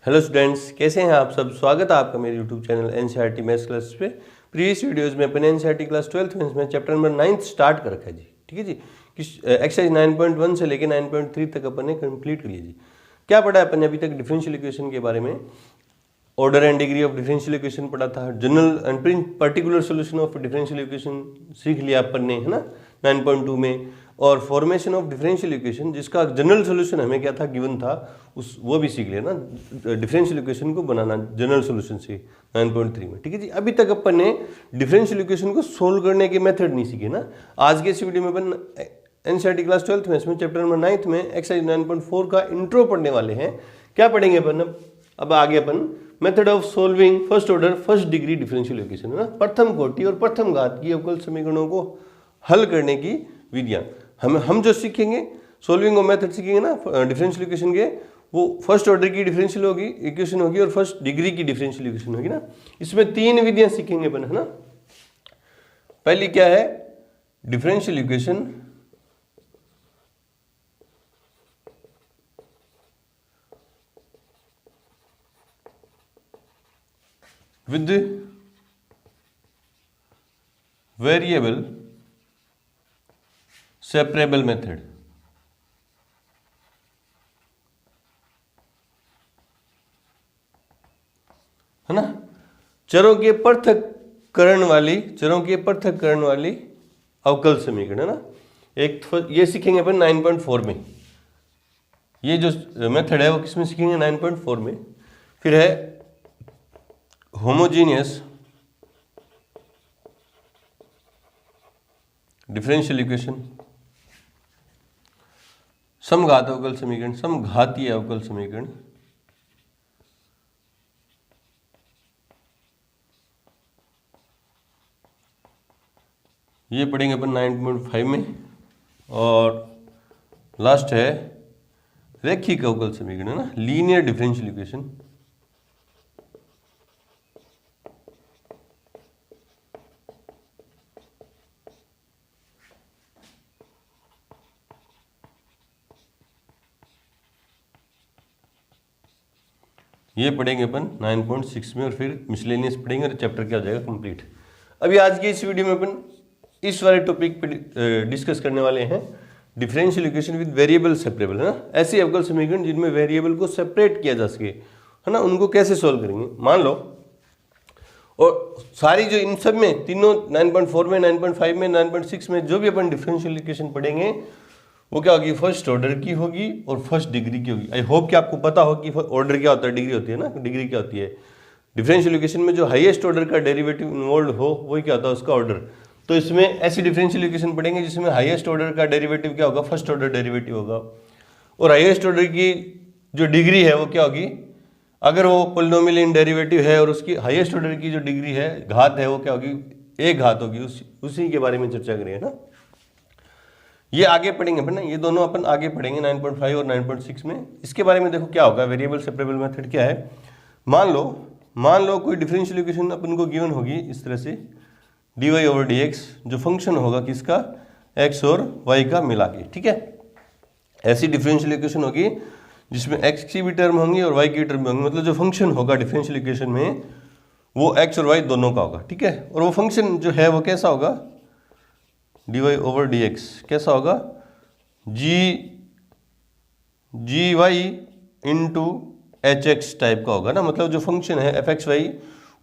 Hello students, कैसे हैं आप सब। स्वागत है आपका मेरे YouTube channel NCERT maths class पे। प्रीवियस वीडियोस में अपन एनसीईआरटी क्लास 12th में चैप्टर नंबर 9 स्टार्ट कर रखा है जी। ठीक है जी, एक्सरसाइज 9.1 से लेकर 9.3 तक अपन ने कंप्लीट कर लिया जी। क्या पढ़ा है अपन ने अभी तक? डिफरेंशियल इक्वेशन के बारे में, order and degree of differential equation पढ़ा था, general and particular solution of differential equation सीख लिया अपन ने, है ना, 9.2 में। और फॉर्मेशन ऑफ डिफरेंशियल इक्वेशन, जिसका जनरल सोल्यूशन हमें क्या था, गिवन था, वो भी सीख लिया ना, डिफरेंशियल इक्वेशन को बनाना जनरल सोल्यूशन से 9.3 में। ठीक है जी, अभी तक अपन ने डिफरेंशियल इक्वेशन को सोल्व करने के मेथड नहीं सीखे ना। आज के इस वीडियो में अपन एनसीईआरटी क्लास 12th में इसमें चैप्टर नंबर 9 में एक्सरसाइज 9.4 का इंट्रो पढ़ने वाले हैं। क्या पढ़ेंगे अपन अब आगे? अपन method of solving first order first degree differential equation, है ना, प्रथम कोटि और प्रथम घात की अवकल समीकरणों को हल करने की विधियां। हम जो सीखेंगे, सोल्विंग और मेथड सीखेंगे ना डिफरेंशियल इक्वेशन के, वो फर्स्ट ऑर्डर की डिफरेंशियल होगी इक्वेशन होगी और फर्स्ट डिग्री की डिफरेंशियल इक्वेशन होगी ना। इसमें 3 विधियां सीखेंगे अपन, है ना। पहली क्या है? Differential equation with variable separable method, है ना। चरों के पृथक्करण वाली अवकल समीकरण, है ना। एक ये सीखेंगे अपन 9.4 में। ये जो मेथड है वो किसमें सीखेंगे? 9.4 में। फिर है होमोजीनियस डिफरेंशियल इक्वेशन, समघातीय अवकल समीकरण। ये पढ़ेंगे अपन 9.5 में। और लास्ट है रैखिक अवकल समीकरण, है ना, लीनियर डिफरेंशियल इक्वेशन। ये पढ़ेंगे अपन 9.6 में और फिर मिसलेनियस पढ़ेंगे और चैप्टर क्या हो जाएगा कंप्लीट। अभी आज की इस वीडियो में अपन इस वाले टॉपिक पे डिस्कस करने वाले हैं differential equation with variable separable, है ना। ऐसी अवकल समीकरण जिनमें वेरिएबल को सेपरेट किया जा सके, है ना, उनको कैसे सोल्व करेंगे। मान लो, और सारी जो इन सब में तीनों 9.4 में, 9.5 में, 9.6 में जो भी अपन डिफरेंशियल इक्वेशन पढ़ेंगे वो क्या होगी? फर्स्ट ऑर्डर की होगी और फर्स्ट डिग्री की होगी। आई होप कि आपको पता हो कि ऑर्डर क्या होता है, डिग्री होती है ना। डिग्री क्या होती है? डिफरेंशियल इक्वेशन में जो हाईएस्ट ऑर्डर का डेरिवेटिव इन्वॉल्व हो वही क्या होता है? उसका ऑर्डर। तो इसमें ऐसी डिफरेंशियल इक्वेशन पढ़ेंगे जिसमें हाईएस्ट ऑर्डर का डेरिवेटिव क्या होगा? फर्स्ट ऑर्डर डेरिवेटिव होगा। और हाईएस्ट ऑर्डर की जो डिग्री है वो क्या होगी? अगर वो पॉलिनोमियल इन डेरिवेटिव है और उसकी हाईएस्ट ऑर्डर की जो डिग्री है, घात है, वो क्या होगी? एक घात होगी। उसी के बारे में चर्चा करेंगे ना। ये आगे पढ़ेंगे अपन ना, ये दोनों अपन आगे पढ़ेंगे 9.5 और 9.6 में। इसके बारे में देखो क्या होगा। वेरिएबल सेपरेबल मेथड क्या है? मान लो कोई डिफरेंशियल इक्वेशन अपन को गिवन होगी इस तरह से, dy ओवर dx, जो फंक्शन होगा किसका? x और y का मिला के। ठीक है, ऐसी डिफरेंशियल इक्वेशन होगी जिसमें x की भी टर्म होंगी और y की टर्म होंगी। मतलब जो फंक्शन होगा डिफरेंशियल इक्वेशन में वो x और y दोनों का होगा। ठीक है, और वो फंक्शन जो है वो कैसा होगा? dy ओवर dx कैसा होगा? gy इंटू hx टाइप का होगा ना। मतलब जो फंक्शन है fxy,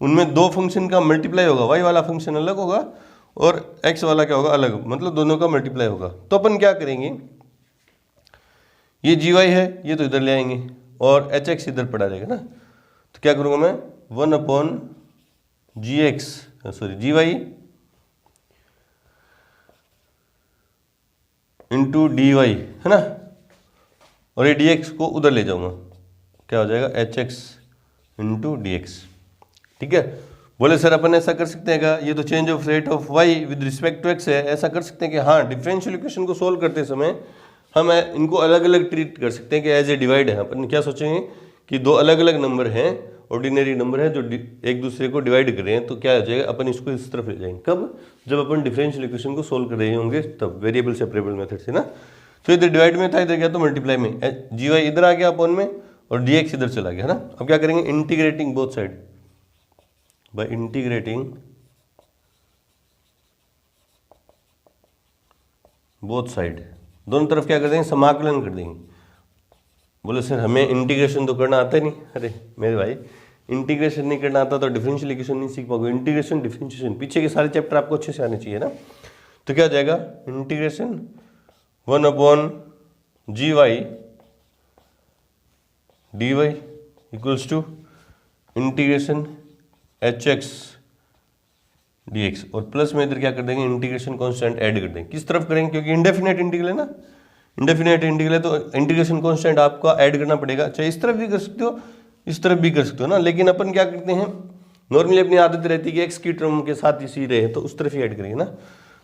उनमें दो फंक्शन का मल्टीप्लाई होगा। y वाला फंक्शन अलग होगा और x वाला क्या होगा? अलग, मतलब दोनों का मल्टीप्लाई होगा। तो अपन क्या करेंगे, ये gy है, ये तो इधर ले आएंगे और hx इधर पड़ा रहेगा ना। तो क्या करूँगा मैं? 1/gy इंटू डी वाई, है ना, और ये डी एक्स को उधर ले जाऊंगा, क्या हो जाएगा? H x into d x. ठीक है, बोले सर अपन ऐसा कर सकते हैं क्या? ये तो change of rate of y with respect to x है। ऐसा कर सकते हैं कि हाँ, डिफरेंशियल इक्वेशन को सोल्व करते समय हम इनको अलग अलग ट्रीट कर सकते हैं कि एज ए डिवाइड है। अपन क्या सोचेंगे कि दो अलग अलग नंबर हैं, ऑर्डिनरी नंबर है, जो एक दूसरे को डिवाइड कर रहे हैं। तो क्या हो जाएगा? अपन इसको इस तरफ ले जाएंगे। कब? जब अपन डिफरेंशियल इक्वेशन को सोल्व कर रहे होंगे तब, वेरिएबल सेपरेबल मेथड से ना। तो इधर डिवाइड में था, इधर गया तो मल्टीप्लाई में, जी वाई इधर आ गया अपन में और dx इधर चला गया, है ना। अब क्या करेंगे, integrating both side, bye integrating both side, दोनों तरफ क्या कर देंगे, समाकलन कर देंगे। बोले सर हमें इंटीग्रेशन तो करना आता ही नहीं। अरे मेरे भाई, इंटीग्रेशन नहीं करना आता तो डिफरेंशियल इक्वेशन नहीं सीख पाओगे। इंटीग्रेशन डिफरेंशिएशन पीछे के सारे चैप्टर आपको अच्छे से आने चाहिए ना। तो क्या हो जाएगा, integration 1/gy dy equals to integration hx dx, और प्लस में इधर क्या कर देंगे, इंटीग्रेशन कांस्टेंट ऐड कर देंगे। किस तरफ करेंगे, क्योंकि इंडेफिनेट इंटीग्रल है ना, इंडेफिनेट इंटीग्रल है तो इंटीग्रेशन कांस्टेंट आपको ऐड करना पड़ेगा। चाहे इस तरफ भी कर सकते हो, इस तरफ भी कर सकते हो ना, लेकिन अपन क्या करते हैं, नॉर्मली अपनी आदत रहती है कि एक्स की टर्म के साथ इसी रहे तो उस तरफ ही ऐड करेंगे ना।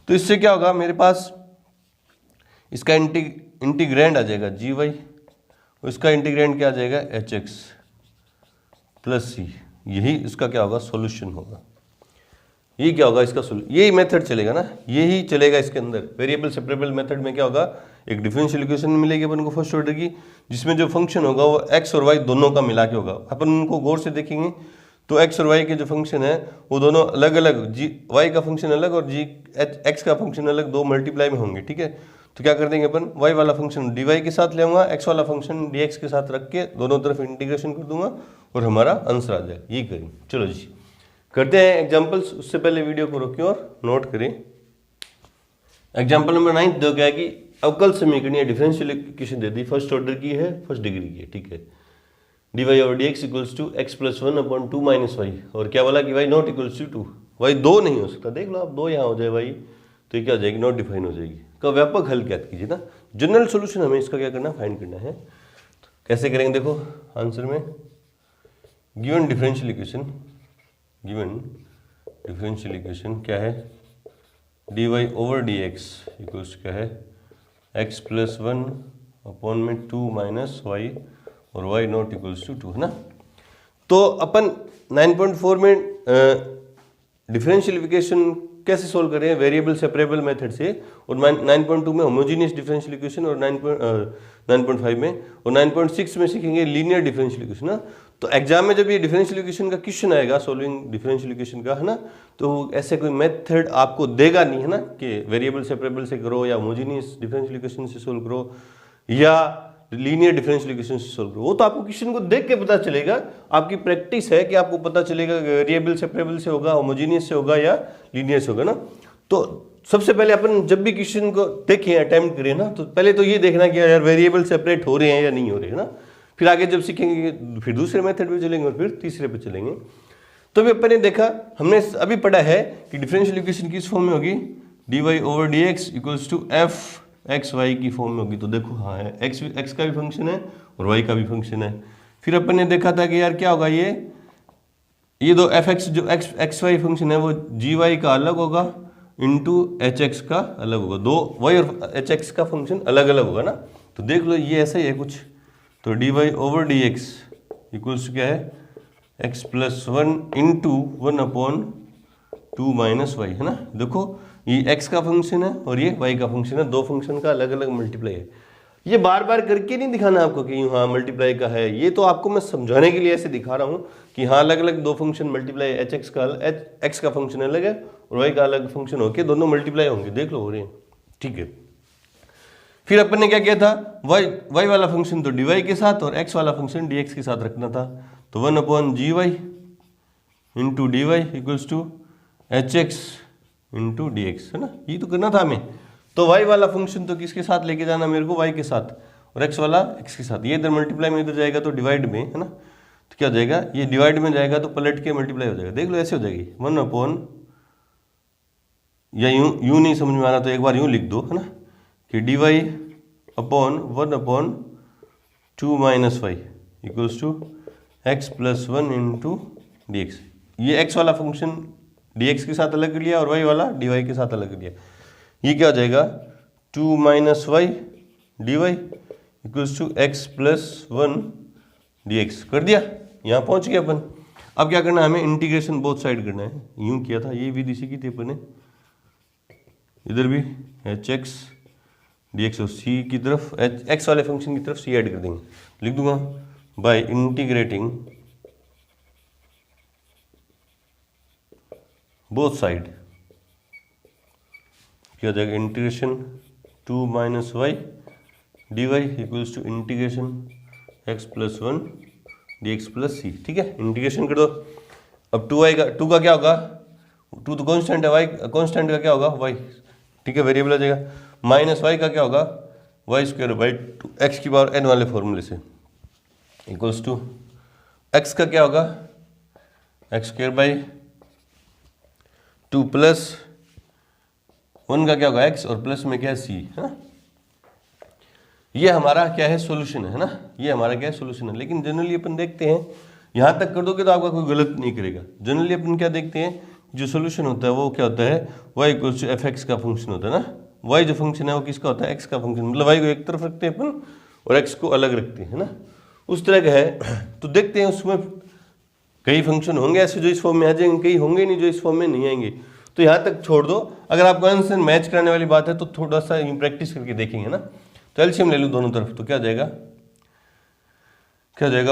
तो इससे क्या होगा, मेरे पास इसका इंटीग्रैंड आ जाएगा gy, और इसका इंटीग्रैंड क्या आ जाएगा, hx प्लस c। यही इसका क्या होगा, सॉल्यूशन होगा। ये क्या होगा इसका सोल्यूशन, यही मेथड चलेगा ना, यही चलेगा इसके अंदर। वेरिएबल सेपरेबल मेथड में क्या होगा, एक डिफरेंशियल इक्वेशन मिलेगी अपन को फर्स्ट ऑर्डर की, जिसमें जो फंक्शन होगा वो x और y दोनों का मिला के होगा। अपन उनको गौर से देखेंगे तो x और y के जो फंक्शन है वो दोनों अलग अलग, y का फंक्शन अलग और x का फंक्शन अलग, दो मल्टीप्लाई में होंगे, ठीक है। तो क्या कर देंगे अपन, y वाला फंक्शन dy के साथ ले आऊंगा, x वाला फंक्शन dx के साथ रख के दोनों तरफ इंटीग्रेशन कर दूंगा और हमारा आंसर आ जाएगा। यही करेंगे। चलो जी करते हैं एग्जांपल्स। उससे पहले वीडियो को रोकिए और नोट करें। एग्जांपल नंबर 9 दो क्या है कि अवकल समीकरण डिफरेंशियल इक्वेशन दे दी, फर्स्ट ऑर्डर की है, फर्स्ट डिग्री की है, ठीक है। dy और dx equals to x plus 1/2 minus y, और क्या बोला कि y not equals to 2, y 2 नहीं हो सकता। देख लो आप, 2 यहाँ हो जाए y तो ये क्या हो जाएगी, नॉट डिफाइन हो जाएगी। का व्यापक हल क्या कीजिए ना, जनरल सोल्यूशन हमें इसका क्या करना, फाइंड करना है। कैसे करेंगे, देखो आंसर में given differential equation, given differential equation क्या है, dy ओवर dx इक्वल्स क्या है, x प्लस 1/2 माइनस वाई, और y नॉट इक्वल्स टू 2, है ना। तो अपन 9.4 में डिफरेंशियल इक्वेशन कैसे सोल्व कर रहे हैं, वेरिएबल सेपरेबल मेथड से, और 9.2 में होमोजेनियस डिफरेंशियल इक्वेशन, और 9.5 में, और 9.6 में सीखेंगे लीनियर डिफरेंशियल इक्वेशन ना। तो एग्जाम में जब ये डिफरेंशियल इक्वेशन का क्वेश्चन आएगा, सोल्विंग डिफरेंशियल इक्वेशन का, है ना, तो ऐसे कोई मेथड आपको देगा नहीं, है ना, कि वेरिएबल सेपरेबल से करो या होमोजेनियस डिफरेंशियल इक्वेशन से सोल्व करो या लीनियर डिफरेंशियल इक्वेशन से सोल्व करो। वो तो आपको क्वेश्चन को देख के पता चलेगा। आपकी प्रैक्टिस है कि आपको पता चलेगा वेरिएबल सेपरेबल से होगा, होमोजेनियस से होगा या लीनियर से होगा ना। तो सबसे पहले अपन जब भी क्वेश्चन को देखें, अटेम्प्ट करें ना, तो पहले तो ये देखना कि यार वेरिएबल सेपरेट हो रहे हैं या नहीं हो रहे हैं ना। फिर आगे जब सीखेंगे फिर दूसरे मेथड पे चलेंगे और फिर तीसरे पे चलेंगे। तो अभी अपन ने देखा, हमने अभी पढ़ा है कि डिफरेंशियल इक्वेशन किस फॉर्म में होगी, dy over dx equals to f x y की फॉर्म में होगी। तो देखो हाँ है, एक्स का भी फंक्शन है और वाई का भी फंक्शन है। फिर अपन ने देखा था कि यार क्या होगा, ये दो एफ एक्स जो एक्स वाई फंक्शन है वो जी वाई का अलग होगा इंटू एच एक्स का अलग होगा। दो वाई और एच एक्स का फंक्शन अलग अलग होगा ना। तो देख लो ये ऐसा ही है कुछ। तो d y over d x equals क्या है, x plus 1 into 1/2 minus y, है ना। देखो ये x का फंक्शन है और ये y का फंक्शन है, दो फंक्शन का अलग अलग मल्टीप्लाई है। ये बार बार करके नहीं दिखाना आपको कि हाँ मल्टीप्लाई का है, ये तो आपको मैं समझाने के लिए ऐसे दिखा रहा हूँ कि हाँ अलग अलग दो फंक्शन मल्टीप्लाई, एच एक्स का x का फंक्शन अलग है और y का अलग फंक्शन होके दोनों मल्टीप्लाई होंगे। देख लो हो रहे हैं, ठीक है। फिर अपन ने क्या किया था, y वाला फंक्शन तो dy के साथ और x वाला फंक्शन dx के साथ रखना था। तो 1/gy into dy equals to h x into d x, है ना। ये तो करना था हमें। तो y वाला फंक्शन तो किसके साथ लेके जाना मेरे को, y के साथ, और x वाला x के साथ। ये इधर मल्टीप्लाई में इधर जाएगा तो डिवाइड में, है ना। तो क्या हो जाएगा, ये डिवाइड में जाएगा तो पलट के मल्टीप्लाई हो जाएगा। देख लो ऐसे हो जाएगी 1/, या यूं नहीं समझ में आ रहा तो एक बार यूं लिख दो, है ना, कि dy upon 1/2 minus y equals to x plus 1 into d x. ये x वाला फंक्शन dx के साथ अलग कर लिया और y वाला dy के साथ अलग कर लिया। ये क्या हो जाएगा, 2 minus Y D Y equals to x plus 1 dx। कर दिया, यहाँ पहुँच गया अपन। अब क्या करना है, हमें इंटीग्रेशन बोथ साइड करना है। यूँ किया था, ये विधि सीखी थी अपन ने। इधर भी एच एक्स डी एक्स और सी की तरफ, एक्स वाले फंक्शन की तरफ सी ऐड कर देंगे। लिख दूंगा बाय इंटीग्रेटिंग बोथ साइड, क्या हो जाएगा integration 2 minus Y D Y equals to integration x plus 1 D X plus C. ठीक है, इंटीग्रेशन कर दो। अब 2y का 2 का क्या होगा, 2 तो कॉन्स्टेंट है, y कॉन्स्टेंट का क्या होगा y, ठीक है वेरिएबल आ जाएगा। माइनस y का क्या होगा y square by two x की पावर n वाले फॉर्मूले से इक्वल्स टू x का क्या होगा एक्स स्क्वायर बाई 2 प्लस 1 का क्या होगा x और प्लस में क्या है c, है ना। ये हमारा क्या है सॉल्यूशन है ना, ये हमारा क्या है सॉल्यूशन है। लेकिन जनरली अपन देखते हैं यहाँ तक कर दोगे तो आपका कोई गलत नहीं करेगा। जनरली अपन क्या देखते हैं जो सॉल्यूशन होता है वो क्या होता है y equals to f x का फंक्शन होता है ना। y जो फंक्शन है वो किसका होता है x का फंक्शन, मतलब y को एक तरफ रखते हैं अपन और x को अलग रखते हैं ना, उस तरह का है। तो देखते हैं उसमें कई फंक्शन होंगे ऐसे जो इस फॉर्म में आ जाएंगे, कई होंगे नहीं जो इस फॉर्म में नहीं आएंगे। तो यहाँ तक छोड़ दो, अगर आपको आंसर मैच कराने वाली बात है तो थोड़ा सा प्रैक्टिस करके देखेंगे ना। तो एलसीएम ले लूँ दोनों तरफ, तो क्या हो जाएगा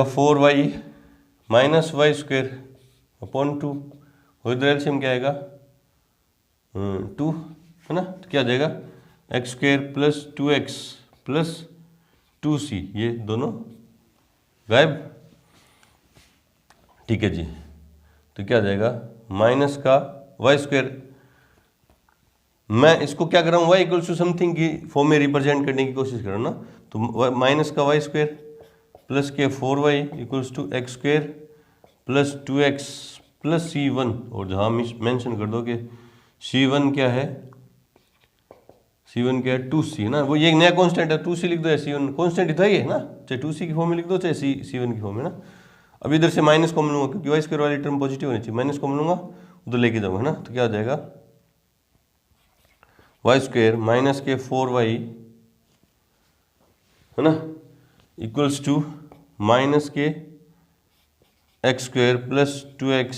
4y minus Y square upon 2 और इधर एलसीएम क्या आएगा 2, है ना। तो क्या आ जाएगा x square plus 2x plus 2c, ये दोनों गायब। ठीक है जी, तो क्या आ जाएगा माइनस का वाई स्क्वायर, मैं इसको क्या कर रहा हूँ y इक्वल्स टू समथिंग की फॉर्म में रिप्रेजेंट करने की कोशिश कर रहा हूँ ना। तो माइनस का वाई स्क्वायर प्लस के 4y equals to x square plus 2x plus c1, और जहाँ मेंशन कर दो कि c1 क्या है, c1 क्या है 2c, है ना। वो ये एक नया कांस्टेंट है 2c लिख दो, c1 कांस्टेंट इतना ही है ना, चाहे 2c की फॉर्म में लिख दो चाहे c1 की फॉर्म में ना। अब इधर से माइनस कॉमन लूंगा क्योंकि वाई स्क्वायर वाली टर्म पॉजिटिव होनी चाहिए, माइनस कॉमन लूंगा उधर लेके जाऊंगा ना। तो क्या हो जाएगा वाई स्क्वायर माइनस के 4y, है ना, इक्वल्स टू माइनस के x square plus 2x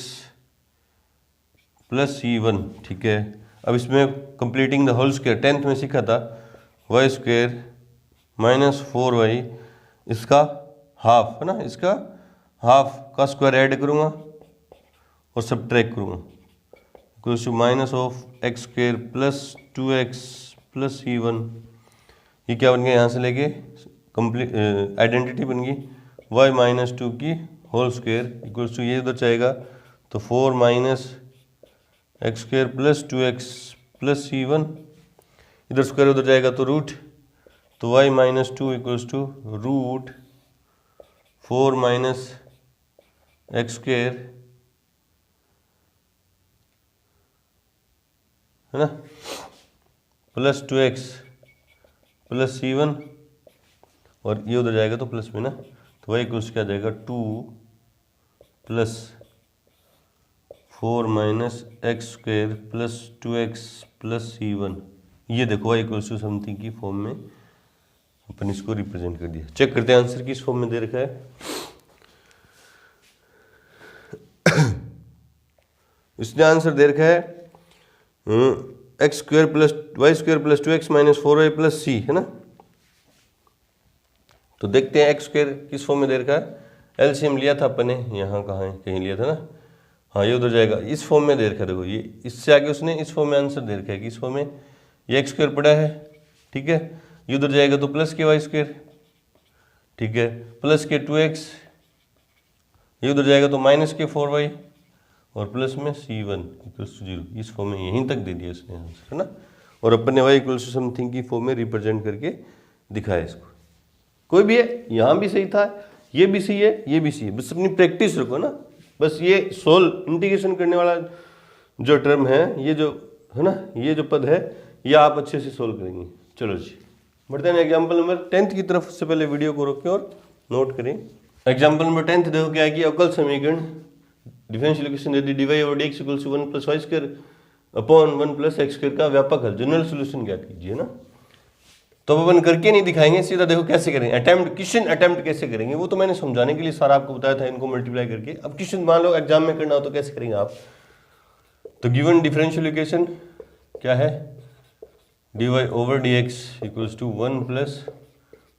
plus c1। ठीक है, अब इसमें completing the whole square 10th में सीखा था, वाई स्क्वायर माइनस 4y इसका हाफ, है ना, इसका हाफ का स्क्वायर ऐड करूँगा और सबट्रैक्ट करूँगा equals to minus of x square plus 2x plus c1। ये क्या बन गया यहाँ से लेके कंप्लीट आइडेंटिटी बन गई y माइनस 2 की होल स्क्वायर इक्वल्स टू ये उधर जाएगा तो 4 minus x square plus 2x plus c1, इधर स्क्वायर उधर जाएगा तो रूट, तो y माइनस 2 equals to root 4 minus x square, है ना, प्लस 2x प्लस c1, और ये उधर जाएगा तो प्लस में ना, तो y इक्वल्स क्या जाएगा 2 plus 4 minus x square plus 2x plus c1। ये देखो y इक्वल्स टू समथिंग की फॉर्म में अपन इसको रिप्रेजेंट कर दिया। चेक करते हैं आंसर किस फॉर्म में दे रखा है। इसने आंसर दे रखा है x square plus y square plus 2x minus 4y plus c, है ना। तो देखते हैं एक्स स्क्वायर किस फॉर्म में दे रखा है, एलसीएम लिया था अपन ने, यहाँ कहाँ है कहीं लिया था ना, हाँ ये उधर जाएगा, इस फॉर्म में दे रखा है। देखो ये इससे आगे उसने इस फॉर्म में आंसर दे रखा है कि इस फॉर्म में ये एक्स स्क्वायर पड़ा है, ठीक है, ये उधर जाएगा तो प्लस के वाई स्क्वायर, ठीक है, प्लस के 2x, ये उधर जाएगा तो माइनस के 4y और प्लस में c1 इक्वल्स टू 0। इस फॉर्म में यहीं तक दे दिया इसने आंसर, है ना। और अपन ने y इक्वल्स टू समथिंग की फॉर्म में रिप्रेजेंट करके दिखाया इसको। कोई भी है, यहाँ भी सही था, ये भी सही है, ये भी सही है, बस अपनी प्रैक्टिस रखो ना। बस ये सोल्व इंटीग्रेशन करने वाला जो टर्म है, ये जो है ना, ये जो पद है, ये आप अच्छे से सोल्व करेंगे। चलो जी बढ़ते हैं एग्जाम्पल नंबर 10th की तरफ। से पहले वीडियो को रोकें और नोट करें। एग्जाम्पल नंबर 10th देखो क्या है कि अवकल समीकरण डिफरेंशियल इक्वेशन यदि dy और dx equal to 1 plus y square upon 1 plus x square का व्यापक हल, जनरल सोल्यूशन क्या कीजिए ना। तो अपन करके नहीं दिखाएंगे, सीधा देखो कैसे करेंगे, अटेम्प्ट क्वेश्चन अटेम्प्ट कैसे करेंगे, वो तो मैंने समझाने के लिए सारा आपको बताया था, इनको मल्टीप्लाई करके। अब क्वेश्चन मान लो एग्जाम में करना हो तो कैसे करेंगे आप। तो गिवन डिफरेंशियल इक्वेशन क्या है, dy over dx equals to 1 plus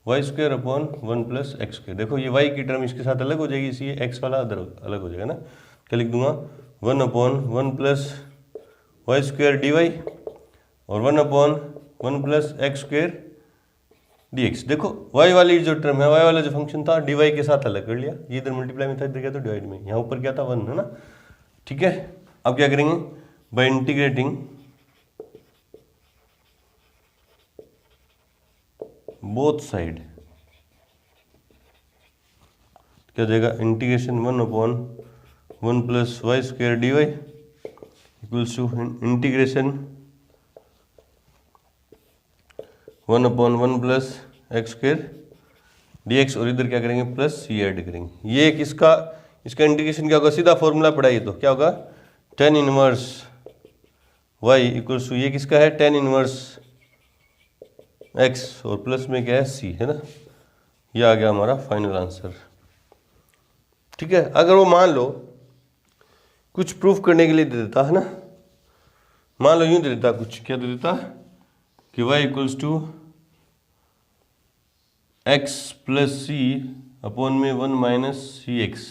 y square upon 1 plus x square. देखो ये वाई की टर्म इसके साथ अलग हो जाएगी, इसलिए एक्स वाला अलग हो जाएगा ना। क्या लिख दूंगा, 1 upon 1 plus y square D y और 1 upon 1 plus x square d x. देखो वाई वाली जो टर्म है, वाई वाला जो फंक्शन था डी वाई के साथ अलग कर लिया, ये इधर मल्टीप्लाई में था, इधर क्या था डिवाइड में, यहाँ ऊपर क्या था 1 है ना। ठीक है, अब क्या करेंगे, बाय इंटीग्रेटिंग बोथ साइड, क्या जाएगा, integration 1 upon 1 plus y square D Y equals to integration 1 upon 1 plus x square d x, और इधर क्या करेंगे प्लस सी ऐड करेंगे। ये किसका, इसका इंटीग्रेशन क्या होगा, सीधा फॉर्मूला पढ़ाइए तो क्या होगा, tan inverse y equals to, ये किसका है, tan इनवर्स एक्स और प्लस में क्या है सी, है ना। ये आ गया हमारा फाइनल आंसर। ठीक है, अगर वो मान लो कुछ प्रूफ करने के लिए दे देता है ना, मान लो यूं दे देता, कुछ क्या दे देता कि y equals to x plus c upon में 1 माइनस सी एक्स,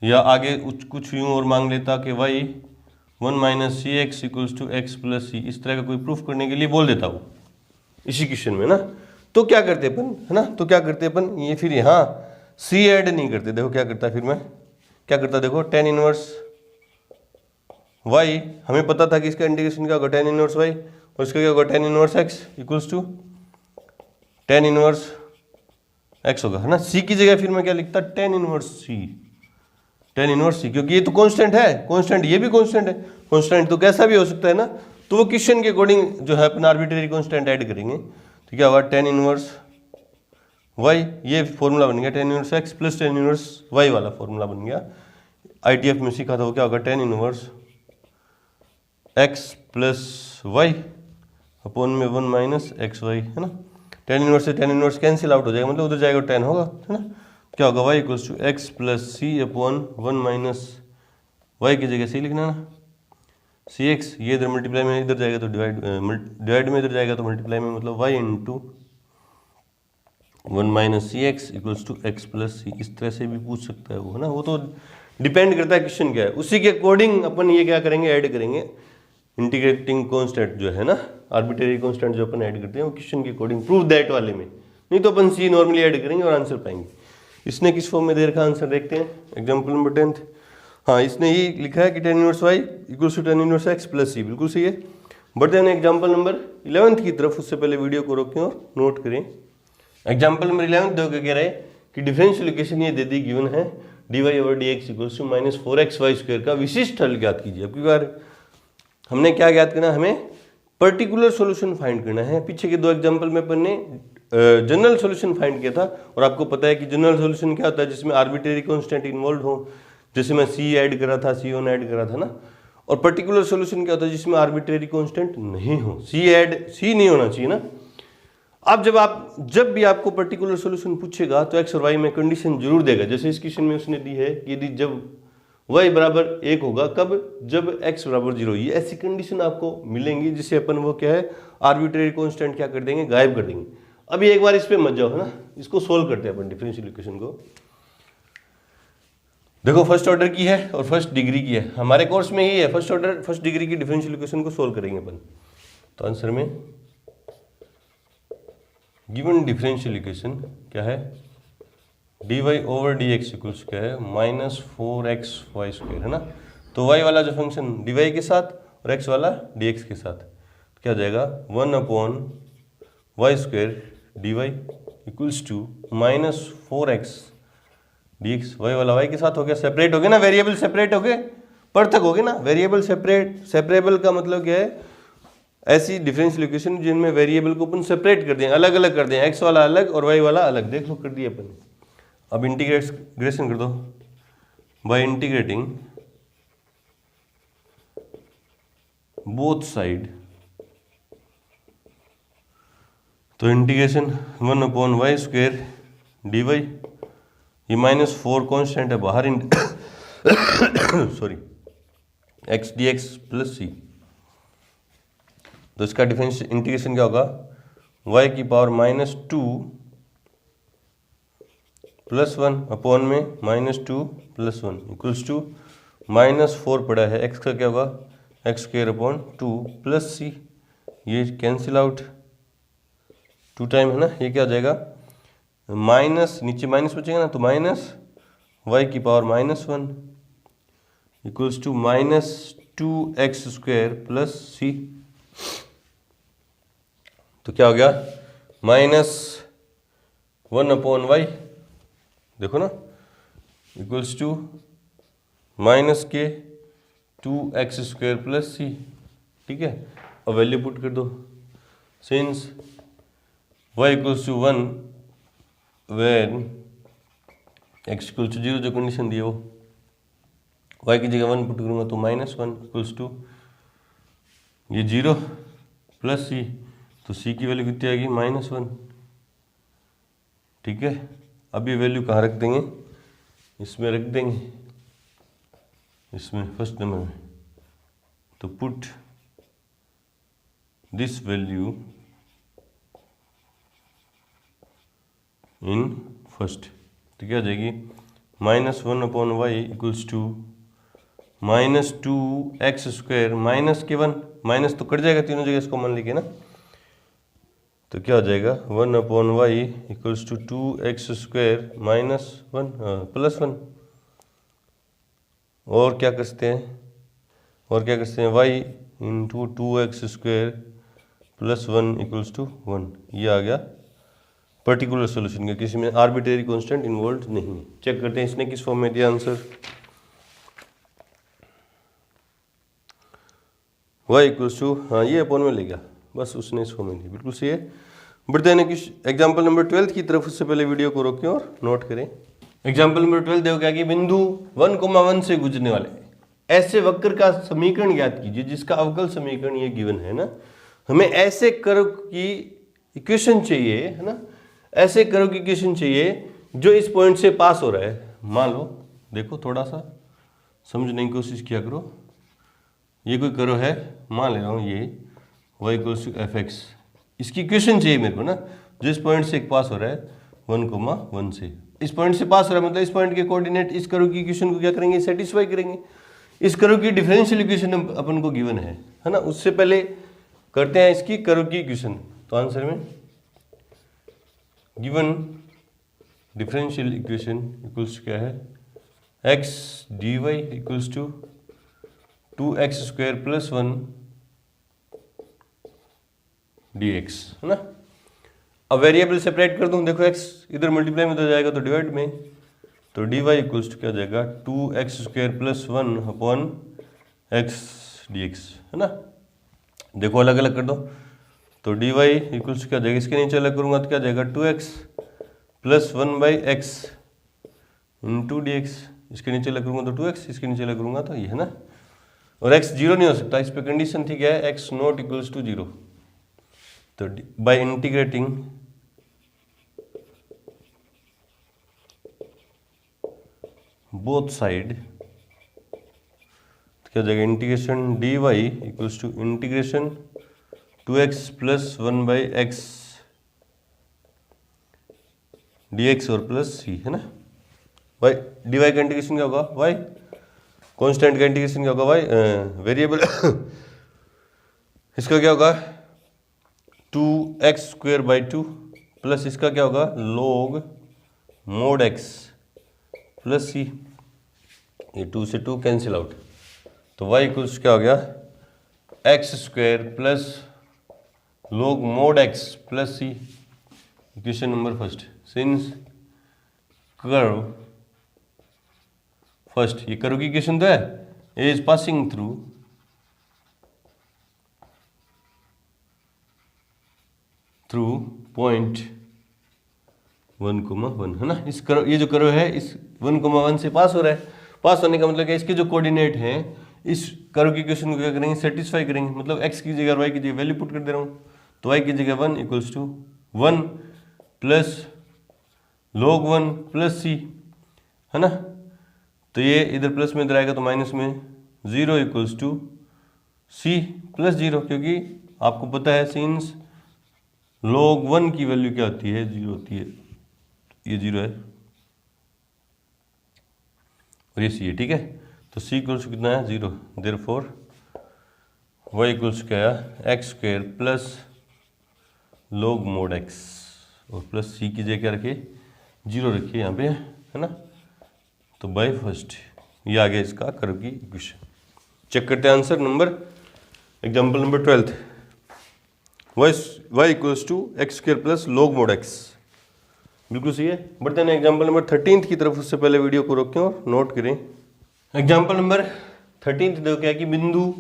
या आगे कुछ यूं और मांग लेता कि y 1 minus C X equals to x plus C, इस तरह का कोई प्रूफ करने के लिए बोल देता वो इसी क्वेश्चन में ना। तो क्या करते अपन, है ना, तो क्या करते अपन, ये फिर यहाँ सी ऐड नहीं करते। देखो क्या करता फिर मैं क्या करता, देखो tan इनवर्स y, हमें पता था कि इसका इंटीग्रेशन क्या होगा tan इनवर्स y, और इसका क्या होगा tan inverse x equals to tan inverse x होगा, है ना। c की जगह फिर मैं क्या लिखता, tan inverse c, tan inverse c, क्योंकि ये तो कांस्टेंट है, कांस्टेंट ये भी कांस्टेंट है, कांस्टेंट तो कैसा भी हो सकता है ना। तो वो क्वेश्चन के अकॉर्डिंग जो है अपन आर्बिट्रेरी कांस्टेंट ऐड करेंगे, तो क्या होगा tan इनवर्स y, ये फॉर्मूला बन गया tan inverse x plus tan inverse y वाला फॉर्मूला बन गया। ITF में सीखा था वो क्या होगा, tan inverse x plus y upon में 1 माइनस एक्स वाई, है ना। tan इनवर्स से tan इनवर्स कैंसिल आउट हो जाएगा, मतलब उधर जाएगा tan होगा, है ना। क्या होगा y equals to x plus c upon 1 minus y की जगह सी लिखना ना, सी एक्स, ये इधर मल्टीप्लाई में इधर जाएगा तो डिवाइड में इधर जाएगा तो मल्टीप्लाई में, मतलब y into 1 minus C X equals to x plus C. इस तरह से भी पूछ सकता है वो, है ना। वो तो डिपेंड करता है क्वेश्चन क्या है, उसी के अकॉर्डिंग अपन ये क्या करेंगे, ऐड करेंगे इंटीग्रेटिंग कांस्टेंट जो है ना, आर्बिट्रेरी कांस्टेंट जो अपन ऐड करते हैं वो क्वेश्चन के अकॉर्डिंग, प्रूफ दैट वाले में, नहीं तो अपन सी नॉर्मली ऐड करेंगे और आंसर पाएंगे। इसने किस फॉर्म में दे रखा आंसर देखते हैं, एग्जाम्पल नंबर 10। हाँ, इसने ये लिखा है कि tan inverse y equals to tan inverse x plus C, बिल्कुल सही है। बढ़ते हैं एग्जाम्पल नंबर 11 की तरफ, उससे पहले वीडियो को रोकें और नोट करें। एग्जाम्पल नंबर 11 दो कह रहे हैं कि डिफरेंशियल इक्वेशन ये दे दी गिवन है, dy over dx equals to minus 4xy square का विशिष्ट हल ज्ञात कीजिए। अब की बार हमने क्या ज्ञात करना, हमें पर्टिकुलर सॉल्यूशन फाइंड करना है। पीछे के दो एग्जाम्पल में अपन ने जनरल सॉल्यूशन फाइंड किया था, और आपको पता है कि जनरल सॉल्यूशन क्या होता है, जिसमें आर्बिट्रेरी कांस्टेंट इन्वॉल्व हो, जैसे मैं सी ऐड करा था, सी वन ऐड करा था ना। और पर्टिकुलर सॉल्यूशन क्या होता है, जिसमें आर्बिट्रेरी कांस्टेंट नहीं हो, सी नहीं होना चाहिए ना। अब जब भी आपको पर्टिकुलर सॉल्यूशन पूछेगा तो एक्स और वाई में कंडीशन जरूर देगा, जैसे इस क्वेश्चन में उसने दी है कि यदि जब y बराबर 1 होगा, कब, जब x बराबर 0, ये ऐसी कंडीशन आपको मिलेंगी जिसे अपन वो क्या है, आर्बिट्रेरी कांस्टेंट क्या कर देंगे, गायब कर देंगे। अभी एक बार इस पे मत जाओ, है ना, इसको सोल्व करते हैं अपन डिफरेंशियल इक्वेशन को। देखो फर्स्ट ऑर्डर की है और फर्स्ट डिग्री की है, हमारे कोर्स में ही है फर्स्ट ऑर्डर फर्स्ट डिग्री की डिफरेंशियल इक्वेशन को सोल्व करेंगे अपन। तो आंसर में गिवन डिफरेंशियल इक्वेशन क्या है, dy ओवर dx इक्वल्स क्या है, माइनस 4xy स्क्वायर, है ना। तो y वाला जो फंक्शन dy के साथ और x वाला dx के साथ, तो क्या हो जाएगा 1 upon Y square dy equals to minus 4x dx। y वाला y के साथ हो गया, सेपरेट हो गया ना, वेरिएबल सेपरेट हो गए, पृथक हो गए ना। वेरिएबल सेपरेबल का मतलब क्या है, ऐसी डिफरेंशियल इक्वेशन जिनमें वेरिएबल को अपन सेपरेट कर दें, अलग अलग कर दें, x वाला अलग और y वाला अलग। देख लो कर दिया अपन। अब इंटीग्रेशन कर दो बाय इंटीग्रेटिंग बोथ साइड, तो integration 1 upon Y square D Y, ये माइनस 4 कॉन्स्टेंट है बाहर, sorry X D X plus C. तो इसका डिफरेंस इंटीग्रेशन क्या होगा, y की पावर माइनस 2 +1 अपॉन में -2 +1 इक्वल्स टू -4 पड़ा है। x का क्या होगा, x²/2 प्लस c, ये कैंसिल आउट, 2 टाइम है ना, ये क्या हो जाएगा माइनस, नीचे माइनस बचेगा ना, तो -y⁻⁻1 equals to -2x² plus c। तो क्या हो गया -1/y, देखो ना, equals to -2x² plus c। ठीक है, अब वैल्यू पुट कर दो। Since y equals to 1 when x equals to 0, जो कंडीशन दी है वो, y की जगह 1 पुट करूंगा तो -1 इक्वल्स टू ये 0 प्लस c, तो c की वैल्यू कितनी आएगी -1। ठीक है, अब ये वैल्यू कहाँ रख देंगे, इसमें रख देंगे, इसमें फर्स्ट नंबर में। तो put this value in first, तो क्या आ जाएगी -1/y equals to -2x², minus के 1, माइनस तो कट जाएगा तीनों जगह, इसको मान लीजिए ना, तो क्या हो जाएगा 1/y इक्वल्स टू 2x² -1 +1। और क्या करते हैं, y into 2x² +1 equals to 1। ये आ गया पर्टिकुलर सोल्यूशन का, किसी में आर्बिट्रेरी कांस्टेंट इन्वॉल्व नहीं है। चेक करते हैं इसने किस फॉर्म में दिया आंसर। y इक्वल्स टू, हाँ ये अपॉन में ले गया, बस उसने इस फॉर्म में दी, बिल्कुल सही है। बढ़ते हैं किस एग्जाम्पल नंबर 12 की तरफ। उससे पहले वीडियो को रोकें और नोट करें। एग्जाम्पल नंबर 12 देखो क्या कि बिंदु 1,1 से गुजरने वाले ऐसे वक्र का समीकरण ज्ञात कीजिए जिसका अवकल समीकरण ये गिवन है ना। हमें ऐसे कर्व की इक्वेशन चाहिए है ना, ऐसे कर्व की इक्वेशन चाहिए जो इस पॉइंट से पास हो रहा है। मान लो, देखो थोड़ा सा समझने की कोशिश किया करो। ये कोई कर्व है, मान ले रहा हूँ ये y इक्वल्स टू fx, इसकी इक्वेशन चाहिए मेरे को ना, जो इस पॉइंट से पास हो रहा है 1,1 से। इस पॉइंट से पास हो रहा है मतलब इस पॉइंट के कोऑर्डिनेट इस कर्व की इक्वेशन को क्या करेंगे, सेटिस्फाई करेंगे। इस कर्व की डिफरेंशियल इक्वेशन अपन को गिवन है ना। उससे पहले करते हैं इसकी कर्व की इक्वेशन। तो आंसर में गिवन डिफरेंशियल इक्वेशन इक्वल्स क्या है, x dy equals to 2x² + 1 dx है ना। अब वेरिएबल सेपरेट कर दूं, देखो x इधर मल्टीप्लाई में तो जाएगा तो डिवाइड में, तो dy इक्वल्स टू क्या जाएगा 2x² + 1 अपॉन x dx है ना। देखो अलग अलग कर दो, तो dy इक्वल्स क्या जाएगा, इसके नीचे अलग करूंगा तो क्या जाएगा 2x + 1/x इंटू dx। इसके नीचे अलग करूंगा तो 2x, इसके नीचे अलग करूंगा तो ये है ना। और x 0 नहीं हो सकता, इस पे कंडीशन थी क्या है, x नॉट इक्वल्स टू 0। तो बाय इंटीग्रेटिंग बोथ साइड तो क्या जाएगा, integration dy equals to integration 2x + 1/x dx और प्लस c है ना। y dy का इंटीग्रेशन क्या होगा, y कांस्टेंट का इंटीग्रेशन क्या होगा, y वेरिएबल इसका क्या होगा 2x² प्लस इसका क्या होगा log mod x plus c। ये 2 से 2 कैंसिल आउट, तो y इक्वल्स क्या हो गया x² plus log mod x plus c। Equation number first, since curve first, ये कर्व की इक्वेशन तो है, ए इज पासिंग थ्रू पॉइंट 1,1 है ना। इस कर्व, ये जो कर्व है इस 1,1 से पास हो रहा है। पास होने का मतलब क्या, इसके जो कोऑर्डिनेट हैं इस कर्व की इक्वेशन को क्या करेंगे, सेटिस्फाई करेंगे। मतलब x की जगह y की जगह वैल्यू पुट कर दे रहा हूँ, तो y की जगह 1 equals to 1 plus log 1 plus c है ना। तो ये इधर प्लस में इधर आएगा तो माइनस में 0 इक्वल्स टू c प्लस 0, क्योंकि आपको पता है सिंस log 1 की वैल्यू क्या होती है, 0 होती है, ये 0 है और ये सी है, ठीक है। तो सी इक्वल्स कितना है 0, देयरफॉर वाई इक्वल्स क्या है x square plus log mod x और प्लस सी की जगह क्या रखिए 0 रखिए यहाँ पे, है ना। तो बाय फर्स्ट ये आ गया इसका कर्व की इक्वेशन। चेक करते हैं answer number, example number 12th, y equals to x square plus log mod x, बिल्कुल सही है। बढ़ते हैं एग्जाम्पल नंबर 13th की तरफ, उससे पहले वीडियो को रोकें और नोट करें। एग्जाम्पल नंबर 13th देखो क्या कि बिंदु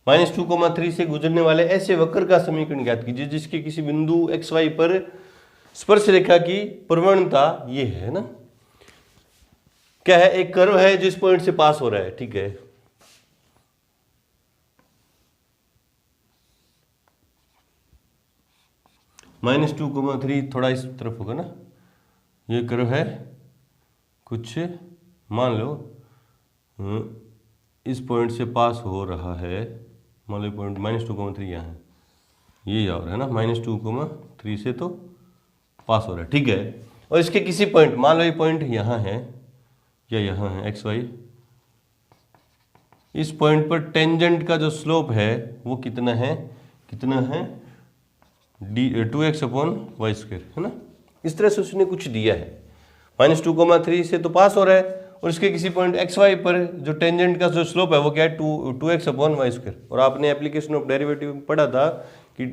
-2,3 से गुजरने वाले ऐसे वक्र का समीकरण ज्ञात कीजिए जिसके किसी बिंदु एक्स वाई पर स्पर्श रेखा की प्रवणता ये है ना, क्या है, एक कर्व है जिस पॉइंट से पास हो रहा है, ठीक है। -2,3 थोड़ा इस तरफ होगा ना, ये कर्व है कुछ मान लो इस पॉइंट से पास हो रहा है, मान लो पॉइंट -2,3 यहाँ है, ये और है ना, -2,3 से तो पास हो रहा है, ठीक है। और इसके किसी पॉइंट, मान लो ये पॉइंट यहाँ है या यहाँ है एक्स वाई, इस पॉइंट पर टेंजेंट का जो स्लोप है वो कितना है 2x/y², है ना। इस तरह से उसने कुछ दिया है, -2,3 से तो पास हो रहा है और इसके किसी पॉइंट एक्स वाई पर जो टेंजेंट का जो स्लोप है वो क्या है 2x/y²। और आपने एप्लीकेशन ऑफ डेरिवेटिव में पढ़ा था कि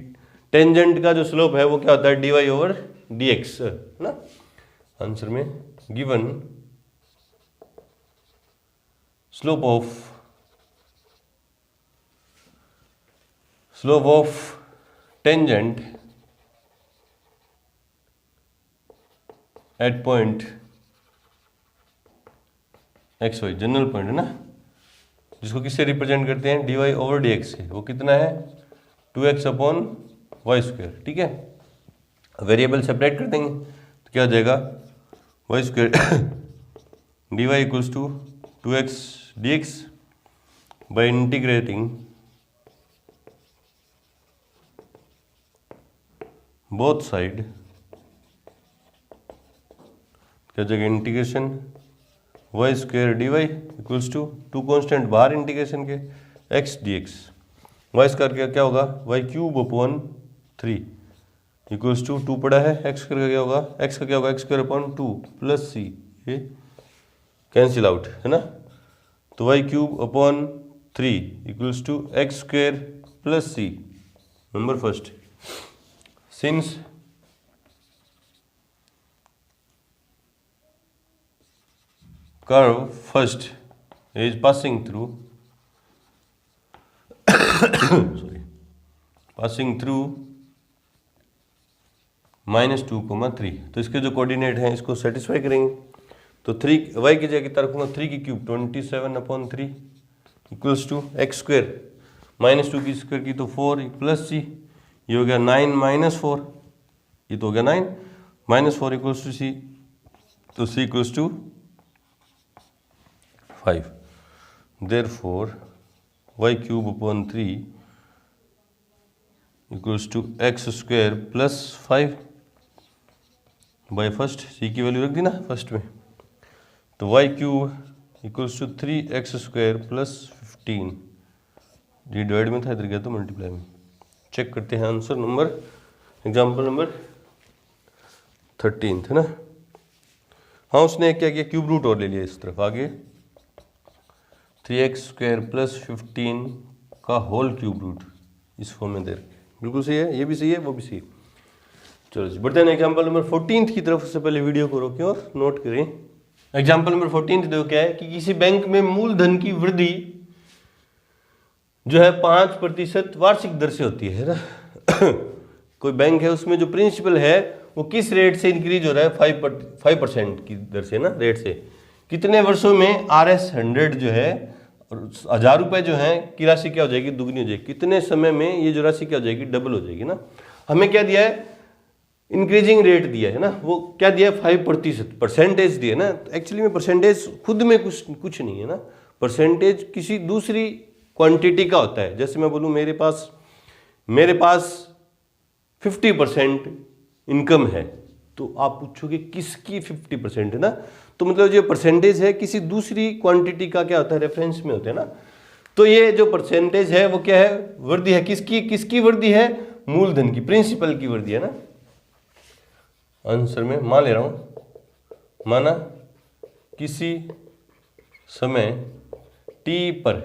टेंजेंट का जो स्लोप है वो क्या होता है dy/dx, है ना। आंसर में given slope of tangent at point x y, general point है ना, जिसको किससे रिप्रेजेंट करते हैं dy/dx से, वो कितना है 2x/y², ठीक है। वेरिएबल सेपरेट कर देंगे तो क्या हो जाएगा y² dy equals to 2x/dx by integrating both side, क्या जगह integration y² dy equals to 2 constant बाहर इंटीग्रेशन के x dx, y² क्या होगा y³ इक्वल्स टू 2 पड़ा है, x का क्या होगा x² 2 प्लस c, ये कैंसिल आउट, है ना। तो y³ equals to x² plus c। Number first, since curve first is passing through -2,3, तो इसके जो कोऑर्डिनेट हैं इसको सेटिस्फाई करेंगे। तो 3 y की जगह कितना रखूंगा 3³ 27/3 इक्वल्स टू x², -2 की स्क्वायर की तो 4 प्लस c, ये हो गया 9 - 4, ये तो हो गया 9 -4 इक्वल्स टू c, तो c equals to 5। Therefore y³ equals to x² plus 5 by first, c की वैल्यू रख दी ना फर्स्ट में, तो y³ equals to 3x² plus 15, ये डिवाइड में था, इधर गया तो मल्टीप्लाई में। चेक करते हैं आंसर नंबर, एग्जाम्पल नंबर 13, है ना। हाँ, उसने क्या किया क्यूब रूट और ले लिया इस तरफ, आगे 3x² प्लस 15 का होल क्यूब रूट इस फॉर्म में दे रखे, बिल्कुल सही है, ये भी सही है वो भी सही है। चलो जी बढ़ते हैं एग्जाम्पल नंबर 14 की तरफ। उससे पहले वीडियो को रोकें और नोट करें। एग्जाम्पल नंबर 14 देखो क्या है कि किसी बैंक में मूलधन की वृद्धि जो है 5% वार्षिक दर से होती है ना। कोई बैंक है उसमें जो प्रिंसिपल है वो किस रेट से इंक्रीज हो रहा है 5% की दर से ना, रेट से। कितने वर्षों में RS100 जो है 1000 रुपये जो है की राशि क्या हो जाएगी, दुगनी हो जाएगी। कितने समय में ये जो राशि क्या हो जाएगी, डबल हो जाएगी ना। हमें क्या दिया है, इंक्रीजिंग रेट दिया है ना, वो क्या दिया है 5%, परसेंटेज दिया ना। तो एक्चुअली में परसेंटेज खुद में कुछ नहीं है ना, परसेंटेज किसी दूसरी क्वांटिटी का होता है। जैसे मैं बोलूँ मेरे पास 50% इनकम है तो आप पूछोगे किसकी 50% है ना, तो मतलब जो परसेंटेज है किसी दूसरी क्वांटिटी का क्या होता है, रेफरेंस में होता है ना। तो ये जो परसेंटेज है वो क्या है, वृद्धि है, किसकी वृद्धि है, मूलधन की, प्रिंसिपल की वृद्धि है ना। आंसर में मान ले रहा हूं, माना किसी समय t पर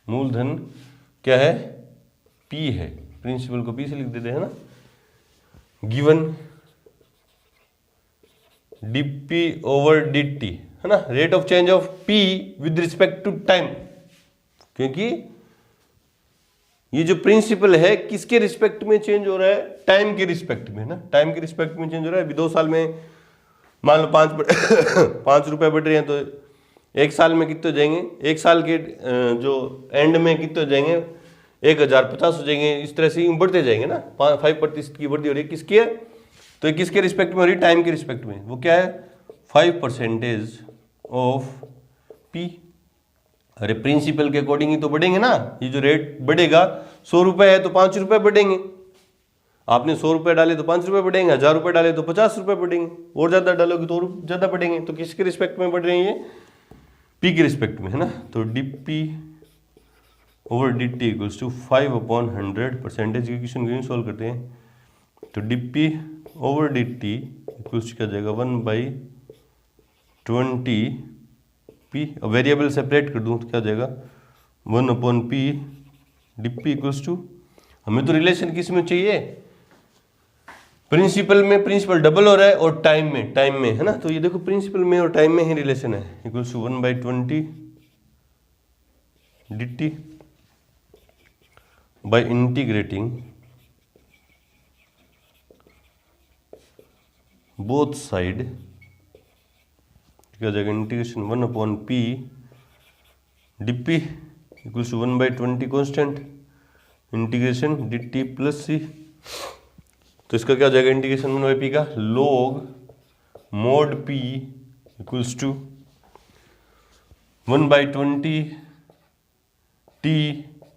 मूलधन क्या है, p है, प्रिंसिपल को p से लिख देते हैं ना, गिवन dp ओवर dt है ना, rate of change of p with respect to time, क्योंकि ये जो प्रिंसिपल है किसके रिस्पेक्ट में चेंज हो रहा है, टाइम के रिस्पेक्ट में ना, टाइम के रिस्पेक्ट में चेंज हो रहा है। अभी 2 साल में मान लो 5 रुपए बढ़ रहे हैं, तो 1 साल में कितने हो जाएंगे, 1 साल के जो एंड में कितने हो जाएंगे, 1050 हो जाएंगे, इस तरह से बढ़ते जाएंगे ना। 5% की वृद्धि हो रही है, किसकी है, तो ये किसके रिस्पेक्ट में हो रही है, टाइम के रिस्पेक्ट में। वो क्या है, 5% ऑफ p। अरे प्रिंसिपल के अकॉर्डिंग ही तो बढ़ेंगे ना, ये जो रेट बढ़ेगा 100 रुपए है तो 5 रुपए बढ़ेंगे, आपने 100 रुपए डाले तो 5 रुपए बढ़ेंगे, 1000 रुपए डाले तो 50 रुपए बढ़ेंगे, और ज्यादा डालोगे तो और ज्यादा बढ़ेंगे। तो किसके रिस्पेक्ट में बढ़ रहे हैं, ये p के रिस्पेक्ट में है ना। तो dp over dt equals to 5/100, percentage के क्वेश्चन को सॉल्व करते हैं, तो dp ओवर dt इक्वल्स क्या जाएगा, 1/20p। अब वेरिएबल सेपरेट कर दूं तो क्या जाएगा, 1/p dp इक्वल्स टू, हमें तो रिलेशन किस में चाहिए, प्रिंसिपल में, प्रिंसिपल डबल हो रहा है, और टाइम में है ना। तो ये देखो प्रिंसिपल में और टाइम में ही रिलेशन है, equals to 1/20 dt by integrating both side, क्या हो जाएगा, integration 1/p dp equals to 1/20 constant integration dt plus c। तो इसका क्या हो जाएगा, इंटीग्रेशन 1/p का log mod p equals to 1/20 t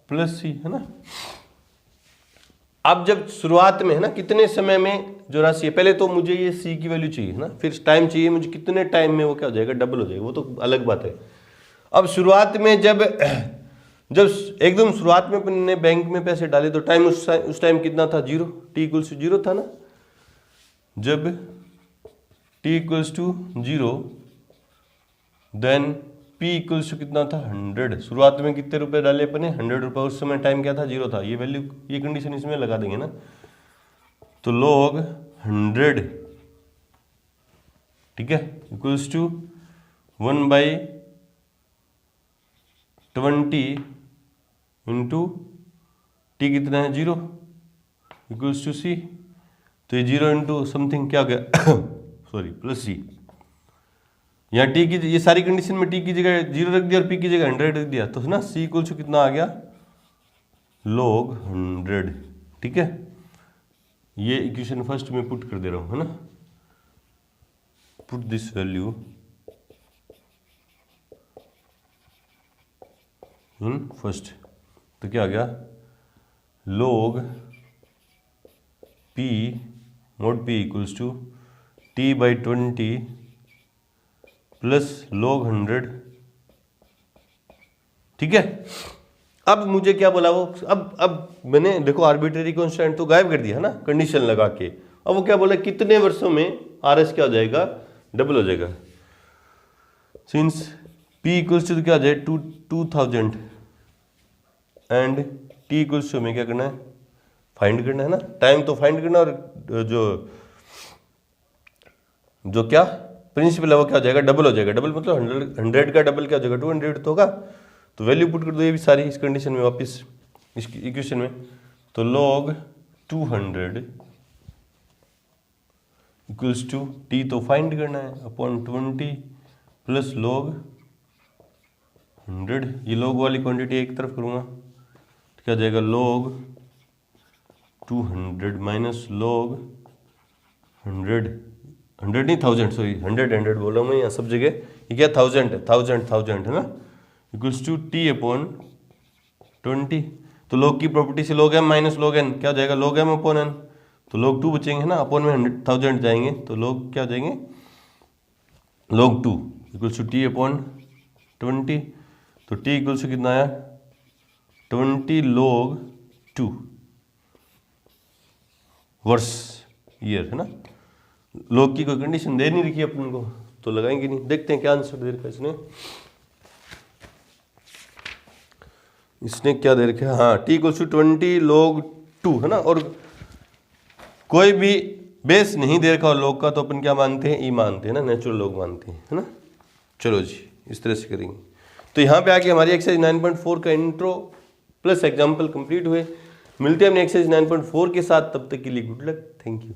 plus c है ना। अब जब शुरुआत में है ना, कितने समय में जो राशि है, पहले तो मुझे ये c की वैल्यू चाहिए है ना, फिर टाइम चाहिए मुझे, कितने टाइम में वो क्या हो जाएगा, डबल हो जाएगा, वो तो अलग बात है। अब शुरुआत में जब एकदम शुरुआत में अपन ने बैंक में पैसे डाले तो टाइम उस टाइम कितना था, 0, t इक्वल्स टू 0 था ना। जब t equals to 0 then p equals to कितना था, 100। शुरुआत में कितने रुपए डाले अपने, 100 रुपए, उस समय टाइम क्या था, 0 था। ये वैल्यू, ये कंडीशन इसमें लगा देंगे ना, तो log 100 ठीक है इक्वल्स टू 1/20 इंटू टी कितना है, 0 इक्वल्स टू c। तो ये 0 इंटू समथिंग क्या गया सॉरी प्लस c। यहाँ टी की, ये सारी कंडीशन में टी की जगह 0 रख दिया और p की जगह 100 रख दिया, तो ना c इक्वल्स टू कितना आ गया, log 100 ठीक है। ये इक्वेशन फर्स्ट में पुट कर दे रहा हूँ है ना, put this value in first, तो क्या आ गया, log p mod p equals to t/20 plus log 100 ठीक है। अब मुझे क्या बोला वो, अब मैंने देखो आर्बिट्रेरी कांस्टेंट तो गायब कर दिया है ना कंडीशन लगा के। अब वो क्या बोला, कितने वर्षों में RS क्या हो जाएगा, डबल हो जाएगा। सिंस P इक्वल्स टू क्या आ जाए 2000 एंड T इक्वल्स टू हमें क्या करना है, फाइंड करना है ना, टाइम तो फाइंड करना, और जो क्या प्रिंसिपल है वो क्या हो जाएगा, डबल हो जाएगा। डबल मतलब 100 का डबल क्या हो जाएगा, 200 तो होगा। तो वैल्यू पुट कर दो ये भी सारी इस कंडीशन में वापस इस इक्वेशन में, तो log 200 इक्वल्स टू टी तो फाइंड करना है अपॉन 20 प्लस log 100। ये log वाली क्वांटिटी एक तरफ करूँगा तो क्या जाएगा, log 200 माइनस log 100 नहीं 1000 सॉरी 100 बोल रहा हूँ मैं यहाँ सब जगह, ये क्या 1000 है ना, इक्वल्स टू टी अपॉन 20। तो log की प्रॉपर्टी से log m minus log n क्या हो जाएगा, log m अपॉन n, तो log 2 बचेंगे ना, अपॉन में 100,000 जाएंगे तो log क्या हो जाएंगे, log 2 equals to t upon 20, तो t इक्वल्स टू कितना आया 20 log 2 वर्ष ईयर है ना। log की कोई कंडीशन दे नहीं रखी अपन को तो लगाएंगे नहीं, देखते हैं क्या आंसर दे रखा है इसने क्या दे रखा है, हाँ t इक्वल्स टू 20 log 2 है ना, और कोई भी बेस नहीं दे रखा log का तो अपन क्या मानते हैं, e मानते हैं ना, नेचुरल log मानते हैं है ना। चलो जी इस तरह से करेंगे। तो यहाँ पे आके हमारी एक्सरसाइज 9.4 का इंट्रो प्लस एग्जाम्पल कंप्लीट हुए। मिलते हैं अपने एक्सरसाइज 9.4 के साथ, तब तक के लिए गुड लक, थैंक यू।